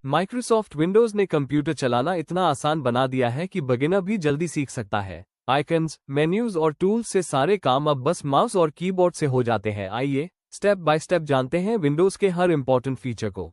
Microsoft Windows ने computer चलाना इतना आसान बना दिया है कि बिगिनर भी जल्दी सीख सकता है। आइकन्स, मेन्यूज और टूल्स से सारे काम अब बस माउस और कीबोर्ड से हो जाते हैं। आइए स्टेप बाय स्टेप जानते हैं विंडोज के हर इंपॉर्टेंट फीचर को।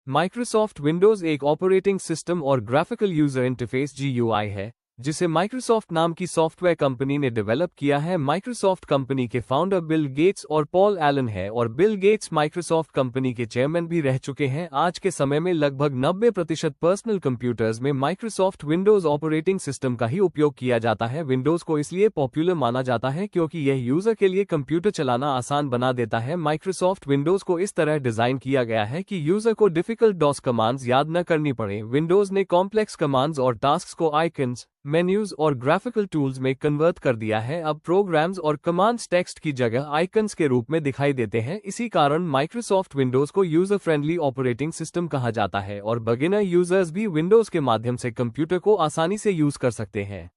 माइक्रोसॉफ्ट विंडोज एक ऑपरेटिंग सिस्टम और ग्राफिकल यूजर इंटरफेस GUI है, जिसे माइक्रोसॉफ्ट नाम की सॉफ्टवेयर कंपनी ने डेवलप किया है। माइक्रोसॉफ्ट कंपनी के फाउंडर बिल गेट्स और पॉल एलन है और बिल गेट्स माइक्रोसॉफ्ट कंपनी के चेयरमैन भी रह चुके हैं। आज के समय में लगभग 90% पर्सनल कंप्यूटर्स में माइक्रोसॉफ्ट विंडोज ऑपरेटिंग सिस्टम का ही उपयोग किया जाता है। विंडोज को इसलिए पॉपुलर माना जाता है क्योंकि यह यूजर के लिए कंप्यूटर चलाना आसान बना देता है। माइक्रोसॉफ्ट विंडोज को इस तरह डिजाइन किया गया है कि यूजर को डिफिकल्ट डॉस कमांड्स याद न करनी पड़े। विंडोज ने कॉम्प्लेक्स कमांड्स और टास्क को आइकन्स, मेन्यूज और ग्राफिकल टूल्स में कन्वर्ट कर दिया है। अब प्रोग्राम्स और कमांड्स टेक्स्ट की जगह आइकन्स के रूप में दिखाई देते हैं। इसी कारण माइक्रोसॉफ्ट विंडोज को यूजर फ्रेंडली ऑपरेटिंग सिस्टम कहा जाता है और बिगिनर यूजर्स भी विंडोज के माध्यम से कंप्यूटर को आसानी से यूज कर सकते हैं।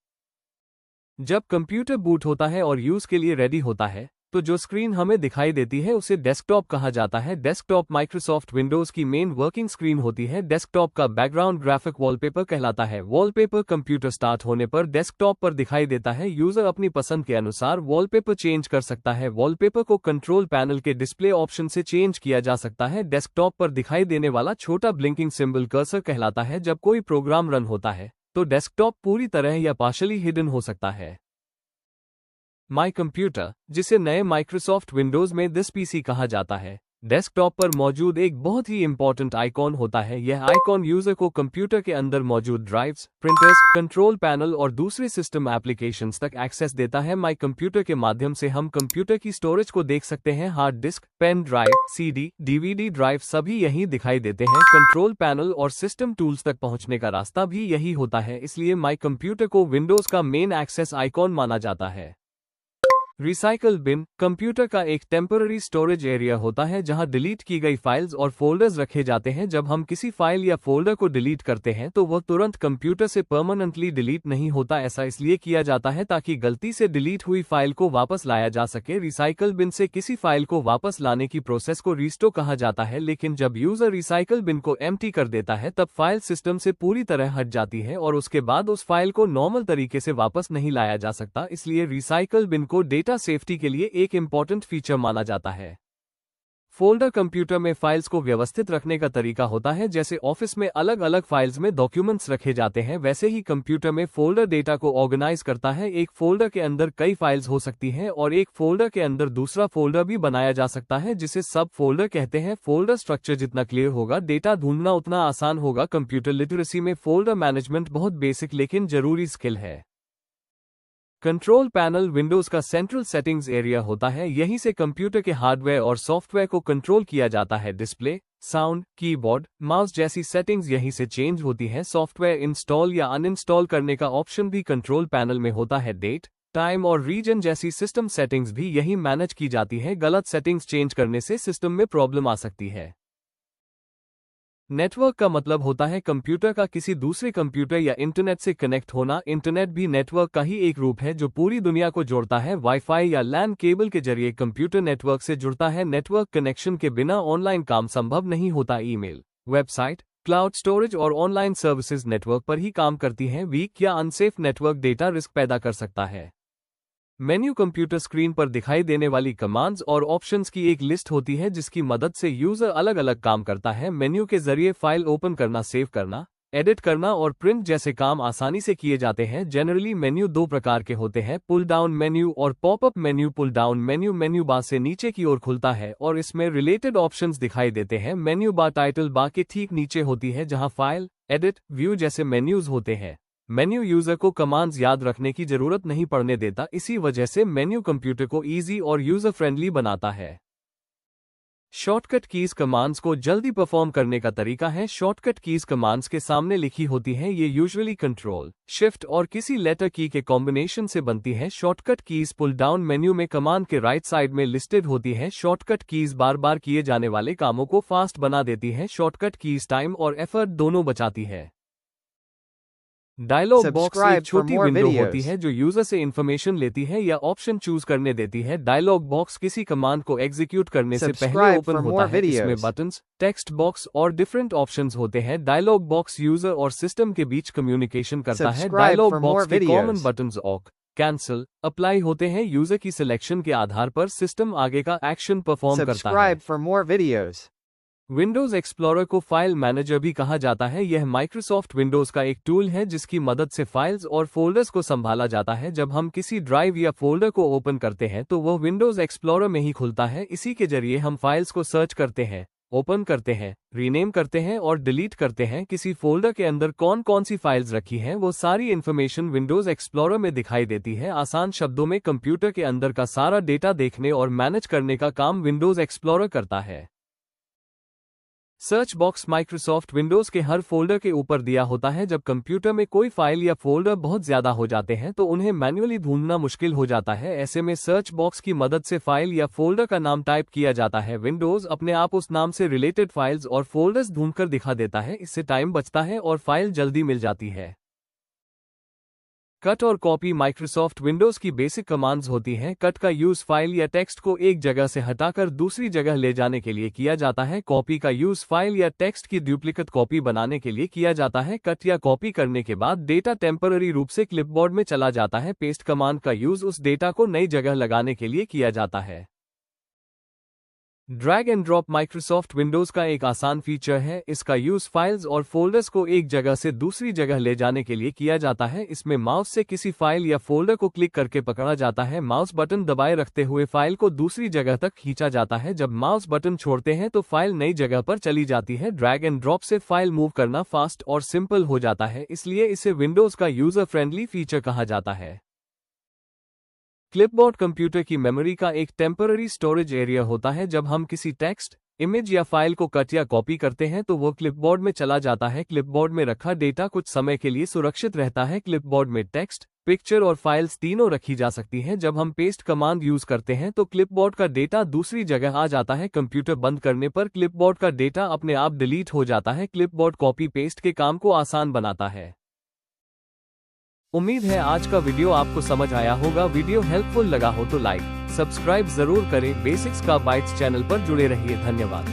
जब कंप्यूटर बूट होता है और यूज के लिए रेडी होता है, तो जो स्क्रीन हमें दिखाई देती है उसे डेस्कटॉप कहा जाता है। डेस्कटॉप माइक्रोसॉफ्ट विंडोज की मेन वर्किंग स्क्रीन होती है। डेस्कटॉप का बैकग्राउंड ग्राफिक वॉलपेपर कहलाता है। वॉलपेपर कंप्यूटर स्टार्ट होने पर डेस्कटॉप पर दिखाई देता है। यूजर अपनी पसंद के अनुसार वॉलपेपर चेंज कर सकता है। वॉलपेपर को कंट्रोल पैनल के डिस्प्ले ऑप्शन से चेंज किया जा सकता है। डेस्कटॉप पर दिखाई देने वाला छोटा ब्लिंकिंग सिंबल कर्सर कहलाता है। जब कोई प्रोग्राम रन होता है, तो डेस्कटॉप पूरी तरह या पार्शली हिडन हो सकता है। माई कंप्यूटर, जिसे नए माइक्रोसॉफ्ट विंडोज में दिस पीसी कहा जाता है, डेस्कटॉप पर मौजूद एक बहुत ही इंपॉर्टेंट आइकॉन होता है। यह आइकॉन यूजर को कंप्यूटर के अंदर मौजूद ड्राइव्स, प्रिंटर्स, कंट्रोल पैनल और दूसरे सिस्टम एप्लीकेशंस तक एक्सेस देता है। माई कंप्यूटर के माध्यम से हम कंप्यूटर की स्टोरेज को देख सकते हैं। Hard disk, pen drive, CD, DVD drive सभी यहीं दिखाई देते हैं। कंट्रोल पैनल और सिस्टम टूल्स तक पहुंचने का रास्ता भी यही होता है, इसलिए माई कंप्यूटर को विंडोज का मेन एक्सेस आइकॉन माना जाता है। रिसाइकल बिन कंप्यूटर का एक टेम्पररी स्टोरेज एरिया होता है जहां डिलीट की गई फाइल्स और फोल्डर्स रखे जाते हैं। जब हम किसी फाइल या फोल्डर को डिलीट करते हैं तो वह तुरंत कंप्यूटर से परमानेंटली डिलीट नहीं होता। ऐसा इसलिए किया जाता है ताकि गलती से डिलीट हुई फाइल को वापस लाया जा सके। रिसाइकल बिन से किसी फाइल को वापस लाने की प्रोसेस को रिस्टोर कहा जाता है, लेकिन जब यूजर रिसाइकल बिन को एम्प्टी कर देता है तब फाइल सिस्टम से पूरी तरह हट जाती है और उसके बाद उस फाइल को नॉर्मल तरीके से वापस नहीं लाया जा सकता। इसलिए रिसाइकल बिन को डेटा सेफ्टी के लिए एक इंपॉर्टेंट फीचर माना जाता है। फोल्डर कंप्यूटर में फाइल्स को व्यवस्थित रखने का तरीका होता है। जैसे ऑफिस में अलग अलग फाइल्स में डॉक्यूमेंट्स रखे जाते हैं, वैसे ही कंप्यूटर में फोल्डर डेटा को ऑर्गेनाइज करता है। एक फोल्डर के अंदर कई फाइल्स हो सकती हैं और एक फोल्डर के अंदर दूसरा फोल्डर भी बनाया जा सकता है, जिसे सब फोल्डर कहते हैं। फोल्डर स्ट्रक्चर जितना क्लियर होगा, डेटा ढूंढना उतना आसान होगा। कंप्यूटर लिटरेसी में फोल्डर मैनेजमेंट बहुत बेसिक लेकिन जरूरी स्किल है। कंट्रोल पैनल विंडोज का सेंट्रल सेटिंग्स एरिया होता है। यहीं से कंप्यूटर के हार्डवेयर और सॉफ्टवेयर को कंट्रोल किया जाता है। डिस्प्ले, साउंड, कीबोर्ड, माउस जैसी सेटिंग्स यहीं से चेंज होती हैं। सॉफ्टवेयर इंस्टॉल या अनइंस्टॉल करने का ऑप्शन भी कंट्रोल पैनल में होता है। डेट, टाइम और रीजन जैसी सिस्टम सेटिंग्स भी यहीं मैनेज की जाती है। गलत सेटिंग्स चेंज करने से सिस्टम में प्रॉब्लम आ सकती है। नेटवर्क का मतलब होता है कंप्यूटर का किसी दूसरे कंप्यूटर या इंटरनेट से कनेक्ट होना। इंटरनेट भी नेटवर्क का ही एक रूप है जो पूरी दुनिया को जोड़ता है। वाईफाई या लैन केबल के जरिए कंप्यूटर नेटवर्क से जुड़ता है। नेटवर्क कनेक्शन के बिना ऑनलाइन काम संभव नहीं होता। ईमेल, वेबसाइट, क्लाउड स्टोरेज और ऑनलाइन सर्विसेज नेटवर्क पर ही काम करती हैं। वीक या अनसेफ नेटवर्क डेटा रिस्क पैदा कर सकता है। मेन्यू कंप्यूटर स्क्रीन पर दिखाई देने वाली कमांड्स और ऑप्शंस की एक लिस्ट होती है जिसकी मदद से यूजर अलग अलग काम करता है। मेन्यू के जरिए फाइल ओपन करना, सेव करना, एडिट करना और प्रिंट जैसे काम आसानी से किए जाते हैं। जनरली मेन्यू दो प्रकार के होते हैं, पुल डाउन मेन्यू और popup menu. Pull down menu menu bar से नीचे की ओर खुलता है और इसमें रिलेटेड ऑप्शंस दिखाई देते हैं। मेन्यू बार टाइटल बार के ठीक नीचे होती है जहां फाइल, एडिट, व्यू जैसे मेन्यूज होते हैं। मेन्यू यूजर को कमांड्स याद रखने की जरूरत नहीं पड़ने देता, इसी वजह से मेन्यू कंप्यूटर को इजी और यूजर फ्रेंडली बनाता है। शॉर्टकट कीज कमांड्स को जल्दी परफॉर्म करने का तरीका है। शॉर्टकट कीज कमांड्स के सामने लिखी होती हैं। ये यूजुअली कंट्रोल, शिफ्ट और किसी लेटर की के कॉम्बिनेशन से बनती है। Shortcut keys pull down menu में कमांड के राइट साइड में लिस्टेड होती है। शॉर्टकट कीज बार बार किए जाने वाले कामों को फास्ट बना देती है। शॉर्टकट कीज टाइम और एफर्ट दोनों बचाती है। डायलॉग बॉक्स एक Subscribe for छोटी more विंडो होती videos. है जो यूजर से इन्फॉर्मेशन लेती है या ऑप्शन चूज करने देती है। डायलॉग बॉक्स किसी कमांड को एग्जीक्यूट करने से पहले Subscribe ओपन for होता more है। इसमें videos. बटन्स, टेक्स्ट बॉक्स और डिफरेंट ऑप्शंस होते हैं। डायलॉग बॉक्स यूजर और सिस्टम के बीच कम्युनिकेशन करता है। Subscribe dialog for box more के common videos. Buttons okay, cancel, apply होते हैं। यूजर की सिलेक्शन के आधार पर सिस्टम आगे का एक्शन परफॉर्म करता है। Subscribe for more videos. Windows explorer को फाइल मैनेजर भी कहा जाता है। यह माइक्रोसॉफ्ट विंडोज का एक टूल है जिसकी मदद से फाइल्स और फोल्डर्स को संभाला जाता है। जब हम किसी ड्राइव या फोल्डर को ओपन करते हैं तो वह विंडोज एक्सप्लोरर में ही खुलता है। इसी के जरिए हम फाइल्स को सर्च करते हैं, ओपन करते हैं, रीनेम करते हैं और डिलीट करते हैं। किसी फोल्डर के अंदर कौन कौन सी फाइल्स रखी हैं वो सारी इन्फॉर्मेशन विंडोज एक्सप्लोरर में दिखाई देती है। आसान शब्दों में कंप्यूटर के अंदर का सारा डेटा देखने और मैनेज करने का काम विंडोज एक्सप्लोरर करता है। सर्च बॉक्स माइक्रोसॉफ्ट विंडोज के हर फोल्डर के ऊपर दिया होता है। जब कंप्यूटर में कोई फाइल या फोल्डर बहुत ज्यादा हो जाते हैं तो उन्हें मैन्युअली ढूंढना मुश्किल हो जाता है। ऐसे में सर्च बॉक्स की मदद से फाइल या फोल्डर का नाम टाइप किया जाता है। विंडोज अपने आप उस नाम से रिलेटेड फाइल्स और फोल्डर्स ढूंढकर दिखा देता है। इससे टाइम बचता है और फाइल जल्दी मिल जाती है। कट और कॉपी माइक्रोसॉफ्ट विंडोज की बेसिक कमांड्स होती हैं। कट का यूज फाइल या टेक्स्ट को एक जगह से हटाकर दूसरी जगह ले जाने के लिए किया जाता है। कॉपी का यूज फाइल या टेक्स्ट की डुप्लीकेट कॉपी बनाने के लिए किया जाता है। कट या कॉपी करने के बाद डेटा टेम्पररी रूप से क्लिपबोर्ड में चला जाता है। पेस्ट कमांड का यूज उस डेटा को नई जगह लगाने के लिए किया जाता है। Drag and drop Microsoft Windows का एक आसान फीचर है। इसका यूज फाइल्स और फोल्डर्स को एक जगह से दूसरी जगह ले जाने के लिए किया जाता है। इसमें माउस से किसी फाइल या फोल्डर को क्लिक करके पकड़ा जाता है। माउस बटन दबाए रखते हुए फाइल को दूसरी जगह तक खींचा जाता है। जब माउस बटन छोड़ते हैं तो फाइल नई जगह पर चली जाती है। ड्रैग एंड ड्रॉप से फाइल मूव करना फास्ट और सिंपल हो जाता है, इसलिए इसे विंडोज का यूजर फ्रेंडली फीचर कहा जाता है। क्लिपबोर्ड कंप्यूटर की मेमोरी का एक टेम्पररी स्टोरेज एरिया होता है। जब हम किसी टेक्स्ट, इमेज या फाइल को कट या कॉपी करते हैं तो वो क्लिपबोर्ड में चला जाता है। क्लिपबोर्ड में रखा डेटा कुछ समय के लिए सुरक्षित रहता है। क्लिपबोर्ड में टेक्स्ट, पिक्चर और फाइल्स तीनों रखी जा सकती हैं। जब हम पेस्ट कमांड यूज करते हैं तो क्लिपबोर्ड का डेटा दूसरी जगह आ जाता है। कंप्यूटर बंद करने पर क्लिपबोर्ड का डेटा अपने आप डिलीट हो जाता है। क्लिपबोर्ड कॉपी पेस्ट के काम को आसान बनाता है। उम्मीद है आज का वीडियो आपको समझ आया होगा। वीडियो हेल्पफुल लगा हो तो लाइक, सब्सक्राइब जरूर करें। बेसिक्स का बाइट्स चैनल पर जुड़े रहिए। धन्यवाद।